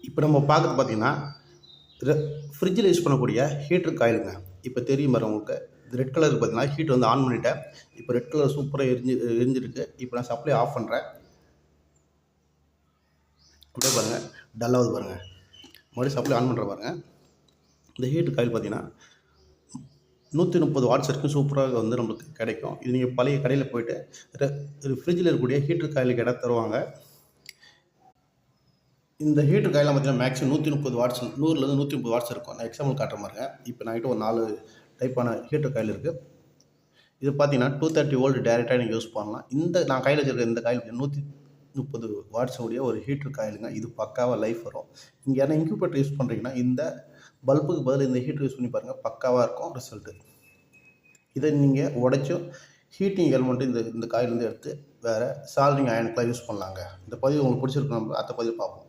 இப்போ நம்ம பார்க்குறது பார்த்தீங்கன்னா, ரெ ஃப்ரிட்ஜில் யூஸ் பண்ணக்கூடிய ஹீட்டர் காயிலுங்க. இப்போ தெரியும் பாருங்க உங்களுக்கு. இது ரெட் கலர் பார்த்தீங்கன்னா, ஹீட் வந்து ஆன் பண்ணிட்டேன். இப்போ ரெட் கலர் சூப்பரா எரிஞ்சிருக்கு. இப்போ நான் சப்ளை ஆஃப் பண்ணுறேன். அப்படியே பாருங்க, டல் ஆகுது பாருங்க. மறுபடியும் சப்ளை ஆன் பண்ணுறேன் பாருங்க. இந்த ஹீட்டர் காயில் பார்த்தீங்கன்னா, 130 வாட்ஸ் வரைக்கும் சூப்பராக வந்து நம்மளுக்கு கிடைக்கும். இது நீங்கள் பழைய கடையில் போயிட்டு ரெ ஃப்ரிட்ஜில் இருக்கக்கூடிய ஹீட்டர் காயிலுக்கு இடம் தருவாங்க. இந்த ஹீட்டர் காயிலாம் பார்த்தீங்கன்னா மேக்ஸிமம் 130 வாட்ஸ் 100லேருந்து 130 வாட்ஸ் இருக்கும். நான் எக்ஸாம்பிள் காட்டுற பாருங்க. இப்போ நான் கிட்ட ஒரு 4 டைப்பான ஹீட்டர் காயில் இருக்குது. இது பார்த்தீங்கன்னா 230 வோல்ட் டைரெக்டாக நீங்கள் யூஸ் பண்ணலாம். நான் கையில் வச்சிருக்க இந்த காயில் 130 வாட்ஸ் உடைய ஒரு ஹீட்டர் காயிலுங்க. இது பக்காவாக லைஃப் வரும். நீங்கள் யாரும் இன்குபேட்டர் யூஸ் பண்ணுறீங்கன்னா இந்த பல்புக்கு பதில் இந்த ஹீட்டர் யூஸ் பண்ணி பாருங்கள், பக்காவாக இருக்கும் ரிசல்ட்டு. இதை நீங்கள் உடைச்சும் ஹீட்டிங் எலிமெண்ட்டு இந்த காயிலேருந்து எடுத்து வேறு சால்ரிங் அயனுக்கெலாம் யூஸ் பண்ணலாங்க. இந்த பதிவு உங்களுக்கு பிடிச்சிருக்கு, நம்ம அடுத்த பதிவு பார்ப்போம்.